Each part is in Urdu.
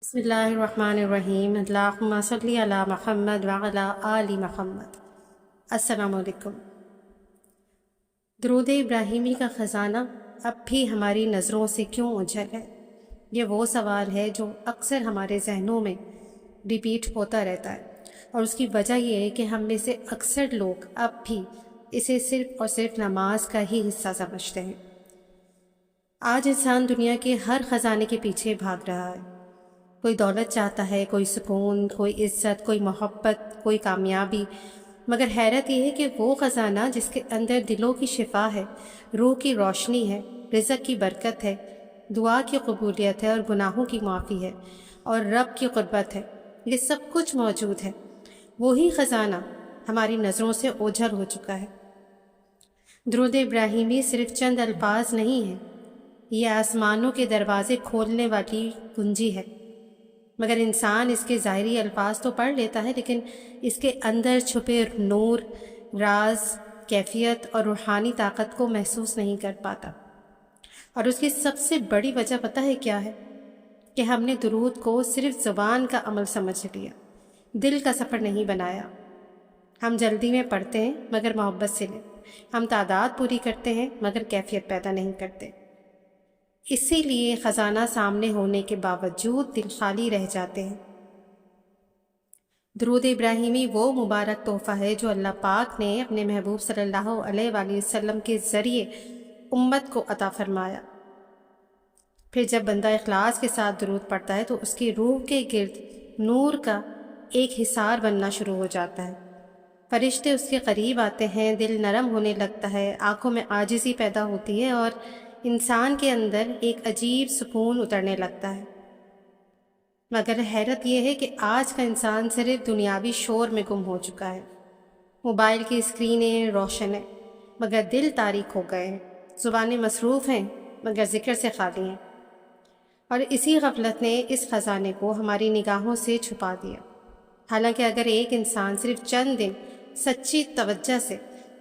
بسم اللہ الرحمن الرحیم، اللہم صلی علی محمد وعلی آل محمد۔ السلام علیکم۔ درود ابراہیمی کا خزانہ اب بھی ہماری نظروں سے کیوں اوجھل ہے؟ یہ وہ سوال ہے جو اکثر ہمارے ذہنوں میں ریپیٹ ہوتا رہتا ہے، اور اس کی وجہ یہ ہے کہ ہم میں سے اکثر لوگ اب بھی اسے صرف اور صرف نماز کا ہی حصہ سمجھتے ہیں۔ آج انسان دنیا کے ہر خزانے کے پیچھے بھاگ رہا ہے۔ کوئی دولت چاہتا ہے، کوئی سکون، کوئی عزت، کوئی محبت، کوئی کامیابی، مگر حیرت یہ ہے کہ وہ خزانہ جس کے اندر دلوں کی شفا ہے، روح کی روشنی ہے، رزق کی برکت ہے، دعا کی قبولیت ہے اور گناہوں کی معافی ہے اور رب کی قربت ہے، یہ سب کچھ موجود ہے، وہی خزانہ ہماری نظروں سے اوجھل ہو چکا ہے۔ درود ابراہیمی صرف چند الفاظ نہیں ہیں، یہ آسمانوں کے دروازے کھولنے والی کنجی ہے، مگر انسان اس کے ظاہری الفاظ تو پڑھ لیتا ہے، لیکن اس کے اندر چھپے نور، راز، کیفیت اور روحانی طاقت کو محسوس نہیں کر پاتا۔ اور اس کی سب سے بڑی وجہ پتہ ہے کیا ہے؟ کہ ہم نے درود کو صرف زبان کا عمل سمجھ لیا، دل کا سفر نہیں بنایا۔ ہم جلدی میں پڑھتے ہیں مگر محبت سے نہیں، ہم تعداد پوری کرتے ہیں مگر کیفیت پیدا نہیں کرتے۔ اسی لیے خزانہ سامنے ہونے کے باوجود دل خالی رہ جاتے ہیں۔ درود ابراہیمی وہ مبارک تحفہ ہے جو اللہ پاک نے اپنے محبوب صلی اللہ علیہ وآلہ وسلم کے ذریعے امت کو عطا فرمایا۔ پھر جب بندہ اخلاص کے ساتھ درود پڑھتا ہے تو اس کی روح کے گرد نور کا ایک حصار بننا شروع ہو جاتا ہے، فرشتے اس کے قریب آتے ہیں، دل نرم ہونے لگتا ہے، آنکھوں میں عاجزی پیدا ہوتی ہے اور انسان کے اندر ایک عجیب سکون اترنے لگتا ہے۔ مگر حیرت یہ ہے کہ آج کا انسان صرف دنیاوی شور میں گم ہو چکا ہے۔ موبائل کی اسکرینیں روشن ہیں مگر دل تاریک ہو گئے ہیں، زبانیں مصروف ہیں مگر ذکر سے خالی ہیں، اور اسی غفلت نے اس خزانے کو ہماری نگاہوں سے چھپا دیا۔ حالانکہ اگر ایک انسان صرف چند دن سچی توجہ سے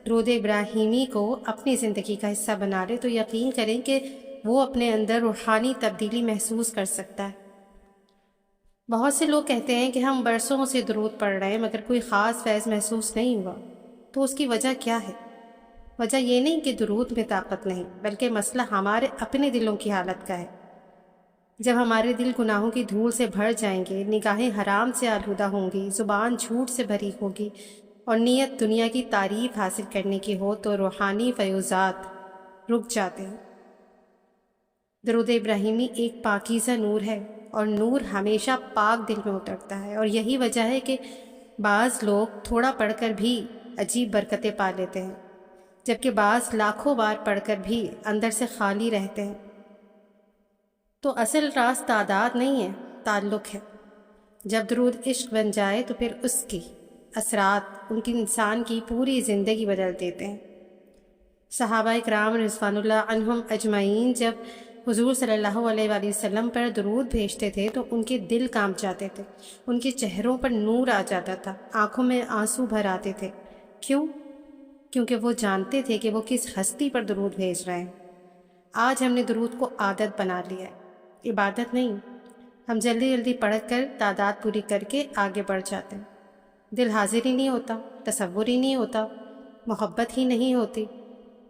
درود ابراہیمی کو اپنی زندگی کا حصہ بنا لے تو یقین کریں کہ وہ اپنے اندر روحانی تبدیلی محسوس کر سکتا ہے۔ بہت سے لوگ کہتے ہیں کہ ہم برسوں سے درود پڑھ رہے ہیں مگر کوئی خاص فیض محسوس نہیں ہوا، تو اس کی وجہ کیا ہے؟ وجہ یہ نہیں کہ درود میں طاقت نہیں، بلکہ مسئلہ ہمارے اپنے دلوں کی حالت کا ہے۔ جب ہمارے دل گناہوں کی دھول سے بھر جائیں گے، نگاہیں حرام سے آلودہ ہوں گی، زبان جھوٹ سے بھری ہوگی اور نیت دنیا کی تعریف حاصل کرنے کی ہو تو روحانی فیوزات رک جاتے ہیں۔ درود ابراہیمی ایک پاکیزہ نور ہے، اور نور ہمیشہ پاک دل میں اترتا ہے، اور یہی وجہ ہے کہ بعض لوگ تھوڑا پڑھ کر بھی عجیب برکتیں پا لیتے ہیں، جبکہ بعض لاکھوں بار پڑھ کر بھی اندر سے خالی رہتے ہیں۔ تو اصل راز تعداد نہیں ہے، تعلق ہے۔ جب درود عشق بن جائے تو پھر اس کی اثرات ان کی انسان کی پوری زندگی بدل دیتے ہیں۔ صحابہ اکرام رضوان اللہ عنہم اجمعین جب حضور صلی اللہ علیہ وآلہ وسلم پر درود بھیجتے تھے تو ان کے دل کانپ جاتے تھے، ان کے چہروں پر نور آ جاتا تھا، آنکھوں میں آنسو بھر آتے تھے۔ کیوں؟ کیونکہ وہ جانتے تھے کہ وہ کس ہستی پر درود بھیج رہے ہیں۔ آج ہم نے درود کو عادت بنا لیا ہے، عبادت نہیں۔ ہم جلدی جلدی پڑھ کر تعداد پوری کر کے آگے بڑھ جاتے ہیں، دل حاضر ہی نہیں ہوتا، تصور ہی نہیں ہوتا، محبت ہی نہیں ہوتی۔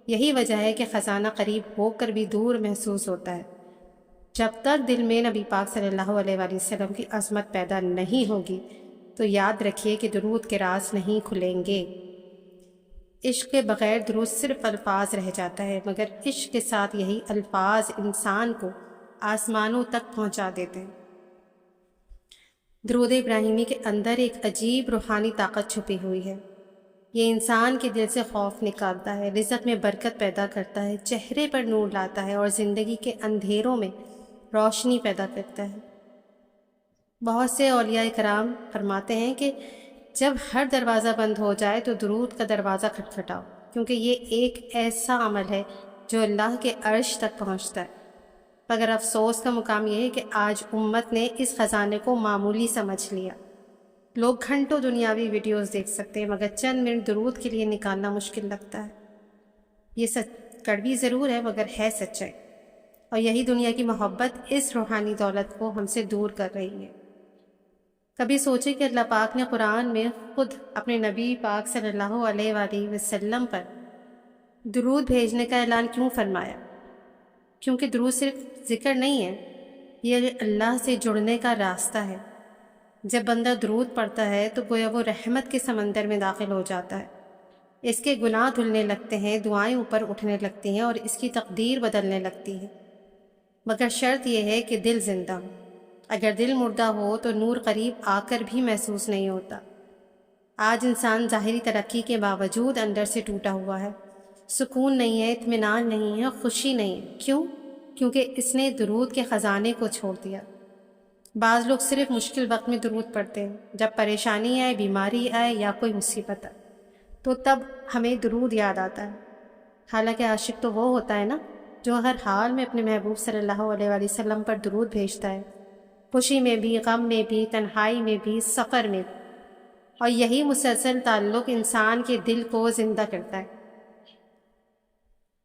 یہی وجہ ہے کہ خزانہ قریب ہو کر بھی دور محسوس ہوتا ہے۔ جب تک دل میں نبی پاک صلی اللہ علیہ وآلہ وسلم کی عظمت پیدا نہیں ہوگی تو یاد رکھیے کہ درود کے راز نہیں کھلیں گے۔ عشق کے بغیر درود صرف الفاظ رہ جاتا ہے، مگر عشق کے ساتھ یہی الفاظ انسان کو آسمانوں تک پہنچا دیتے ہیں۔ درود ابراہیمی کے اندر ایک عجیب روحانی طاقت چھپی ہوئی ہے۔ یہ انسان کے دل سے خوف نکالتا ہے، رزق میں برکت پیدا کرتا ہے، چہرے پر نور لاتا ہے اور زندگی کے اندھیروں میں روشنی پیدا کرتا ہے۔ بہت سے اولیاء کرام فرماتے ہیں کہ جب ہر دروازہ بند ہو جائے تو درود کا دروازہ کھٹکھٹاؤ، کیونکہ یہ ایک ایسا عمل ہے جو اللہ کے عرش تک پہنچتا ہے۔ مگر افسوس کا مقام یہ ہے کہ آج امت نے اس خزانے کو معمولی سمجھ لیا۔ لوگ گھنٹوں دنیاوی ویڈیوز دیکھ سکتے ہیں مگر چند منٹ درود کے لیے نکالنا مشکل لگتا ہے۔ یہ کڑوی ضرور ہے مگر ہے سچائی۔ اور یہی دنیا کی محبت اس روحانی دولت کو ہم سے دور کر رہی ہے۔ کبھی سوچے کہ اللہ پاک نے قرآن میں خود اپنے نبی پاک صلی اللہ علیہ وآلہ وسلم پر درود بھیجنے کا اعلان کیوں فرمایا؟ کیونکہ درود صرف ذکر نہیں ہے، یہ اللہ سے جڑنے کا راستہ ہے۔ جب بندہ درود پڑھتا ہے تو گویا وہ رحمت کے سمندر میں داخل ہو جاتا ہے، اس کے گناہ دھلنے لگتے ہیں، دعائیں اوپر اٹھنے لگتی ہیں اور اس کی تقدیر بدلنے لگتی ہے۔ مگر شرط یہ ہے کہ دل زندہ ہو۔ اگر دل مردہ ہو تو نور قریب آ کر بھی محسوس نہیں ہوتا۔ آج انسان ظاہری ترقی کے باوجود اندر سے ٹوٹا ہوا ہے، سکون نہیں ہے، اطمینان نہیں ہے، خوشی نہیں ہے۔ کیوں؟ کیونکہ اس نے درود کے خزانے کو چھوڑ دیا۔ بعض لوگ صرف مشکل وقت میں درود پڑھتے ہیں، جب پریشانی آئے، بیماری آئے یا کوئی مصیبت آئے تو تب ہمیں درود یاد آتا ہے۔ حالانکہ عاشق تو وہ ہوتا ہے نا جو ہر حال میں اپنے محبوب صلی اللہ علیہ وآلہ وسلم پر درود بھیجتا ہے، خوشی میں بھی، غم میں بھی، تنہائی میں بھی، سفر میں بھی۔ اور یہی مسلسل تعلق انسان کے دل کو زندہ کرتا ہے۔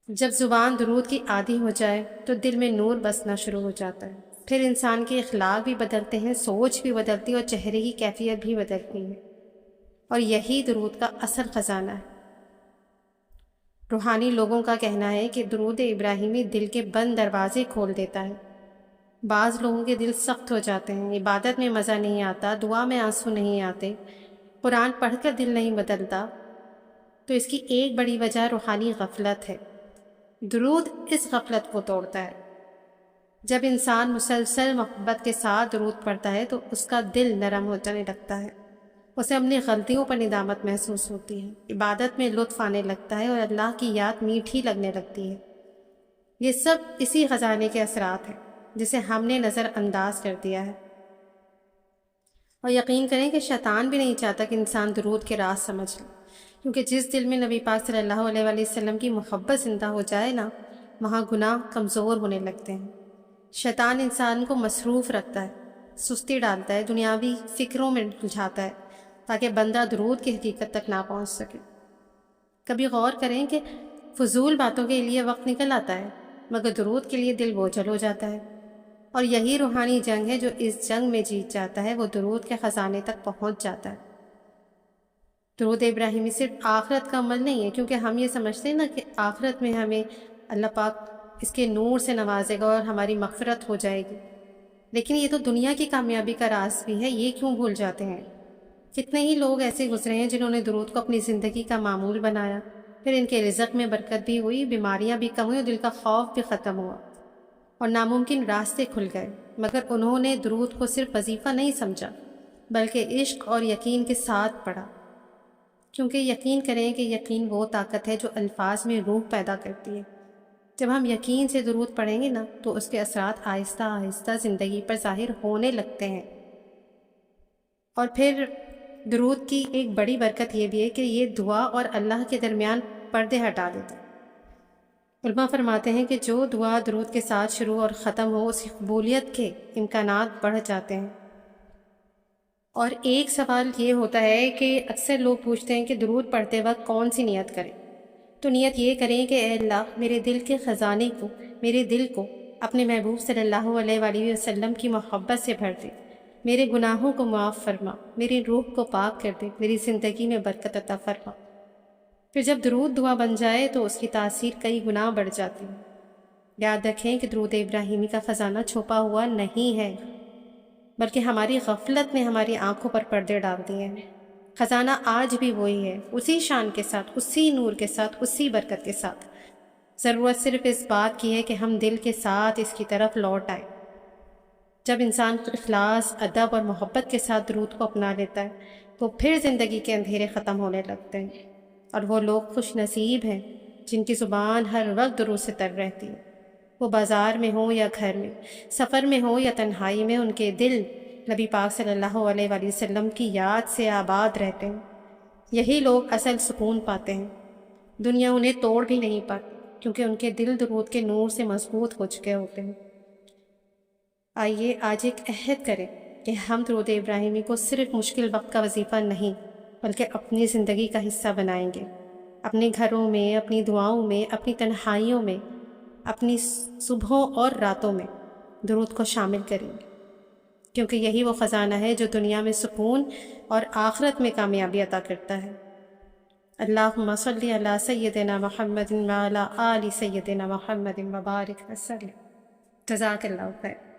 جب زبان درود کی عادی ہو جائے تو دل میں نور بسنا شروع ہو جاتا ہے، پھر انسان کے اخلاق بھی بدلتے ہیں، سوچ بھی بدلتی ہے اور چہرے کی کیفیت بھی بدلتی ہے۔ اور یہی درود کا اصل خزانہ ہے۔ روحانی لوگوں کا کہنا ہے کہ درود ابراہیمی دل کے بند دروازے کھول دیتا ہے۔ بعض لوگوں کے دل سخت ہو جاتے ہیں، عبادت میں مزہ نہیں آتا، دعا میں آنسو نہیں آتے، قرآن پڑھ کر دل نہیں بدلتا، تو اس کی ایک بڑی وجہ روحانی غفلت ہے۔ درود اس غفلت کو توڑتا ہے۔ جب انسان مسلسل محبت کے ساتھ درود پڑھتا ہے تو اس کا دل نرم ہو جانے لگتا ہے، اسے اپنی غلطیوں پر ندامت محسوس ہوتی ہے، عبادت میں لطف آنے لگتا ہے اور اللہ کی یاد میٹھی لگنے لگتی ہے۔ یہ سب اسی خزانے کے اثرات ہیں جسے ہم نے نظر انداز کر دیا ہے۔ اور یقین کریں کہ شیطان بھی نہیں چاہتا کہ انسان درود کے راز سمجھ لے، کیونکہ جس دل میں نبی پاک صلی اللہ علیہ وآلہ وسلم کی محبت زندہ ہو جائے نا، وہاں گناہ کمزور ہونے لگتے ہیں۔ شیطان انسان کو مصروف رکھتا ہے، سستی ڈالتا ہے، دنیاوی فکروں میں الجھاتا ہے تاکہ بندہ درود کی حقیقت تک نہ پہنچ سکے۔ کبھی غور کریں کہ فضول باتوں کے لیے وقت نکل آتا ہے مگر درود کے لیے دل بوجھل ہو جاتا ہے۔ اور یہی روحانی جنگ ہے، جو اس جنگ میں جیت جاتا ہے وہ درود کے خزانے تک پہنچ جاتا ہے۔ درود ابراہیمی صرف آخرت کا عمل نہیں ہے، کیونکہ ہم یہ سمجھتے ہیں نا کہ آخرت میں ہمیں اللہ پاک اس کے نور سے نوازے گا اور ہماری مغفرت ہو جائے گی، لیکن یہ تو دنیا کی کامیابی کا راز بھی ہے۔ یہ کیوں بھول جاتے ہیں؟ کتنے ہی لوگ ایسے گزرے ہیں جنہوں نے درود کو اپنی زندگی کا معمول بنایا، پھر ان کے رزق میں برکت بھی ہوئی، بیماریاں بھی کم ہوئی اور دل کا خوف بھی ختم ہوا اور ناممکن راستے کھل گئے، مگر انہوں نے درود کو صرف وظیفہ نہیں سمجھا بلکہ عشق اور یقین کے ساتھ پڑھا۔ کیونکہ یقین کریں کہ یقین وہ طاقت ہے جو الفاظ میں روح پیدا کرتی ہے۔ جب ہم یقین سے درود پڑھیں گے نا تو اس کے اثرات آہستہ آہستہ زندگی پر ظاہر ہونے لگتے ہیں۔ اور پھر درود کی ایک بڑی برکت یہ بھی ہے کہ یہ دعا اور اللہ کے درمیان پردے ہٹا دیتا ہے۔ علماء فرماتے ہیں کہ جو دعا درود کے ساتھ شروع اور ختم ہو، اس کی قبولیت کے امکانات بڑھ جاتے ہیں۔ اور ایک سوال یہ ہوتا ہے کہ اکثر لوگ پوچھتے ہیں کہ درود پڑھتے وقت کون سی نیت کریں؟ تو نیت یہ کریں کہ اے اللہ، میرے دل کے خزانے کو، میرے دل کو اپنے محبوب صلی اللہ علیہ وآلہ وسلم کی محبت سے بھر دے، میرے گناہوں کو معاف فرما، میری روح کو پاک کر دے، میری زندگی میں برکت عطا فرما۔ پھر جب درود دعا بن جائے تو اس کی تاثیر کئی گنا بڑھ جاتی ہے۔ یاد رکھیں کہ درود ابراہیمی کا خزانہ چھپا ہوا نہیں ہے، بلکہ ہماری غفلت نے ہماری آنکھوں پر پردے ڈال دیے ہیں۔ خزانہ آج بھی وہی ہے، اسی شان کے ساتھ، اسی نور کے ساتھ، اسی برکت کے ساتھ۔ ضرورت صرف اس بات کی ہے کہ ہم دل کے ساتھ اس کی طرف لوٹ آئیں۔ جب انسان اخلاص، ادب اور محبت کے ساتھ درود کو اپنا لیتا ہے تو پھر زندگی کے اندھیرے ختم ہونے لگتے ہیں، اور وہ لوگ خوش نصیب ہیں جن کی زبان ہر وقت درود سے تر رہتی ہے۔ وہ بازار میں ہوں یا گھر میں، سفر میں ہوں یا تنہائی میں، ان کے دل نبی پاک صلی اللہ علیہ وآلہ وسلم کی یاد سے آباد رہتے ہیں۔ یہی لوگ اصل سکون پاتے ہیں۔ دنیا انہیں توڑ بھی نہیں پاتی، کیونکہ ان کے دل درود کے نور سے مضبوط ہو چکے ہوتے ہیں۔ آئیے آج ایک عہد کریں کہ ہم درود ابراہیمی کو صرف مشکل وقت کا وظیفہ نہیں بلکہ اپنی زندگی کا حصہ بنائیں گے۔ اپنے گھروں میں، اپنی دعاؤں میں، اپنی تنہائیوں میں اپنی صبحوں اور راتوں میں درود کو شامل کریں، کیونکہ یہی وہ خزانہ ہے جو دنیا میں سکون اور آخرت میں کامیابی عطا کرتا ہے۔ اللہم صلی علی سیدنا محمد وعلی آل سیدنا محمد وبارک وسلم۔ جزاک اللہ خیر۔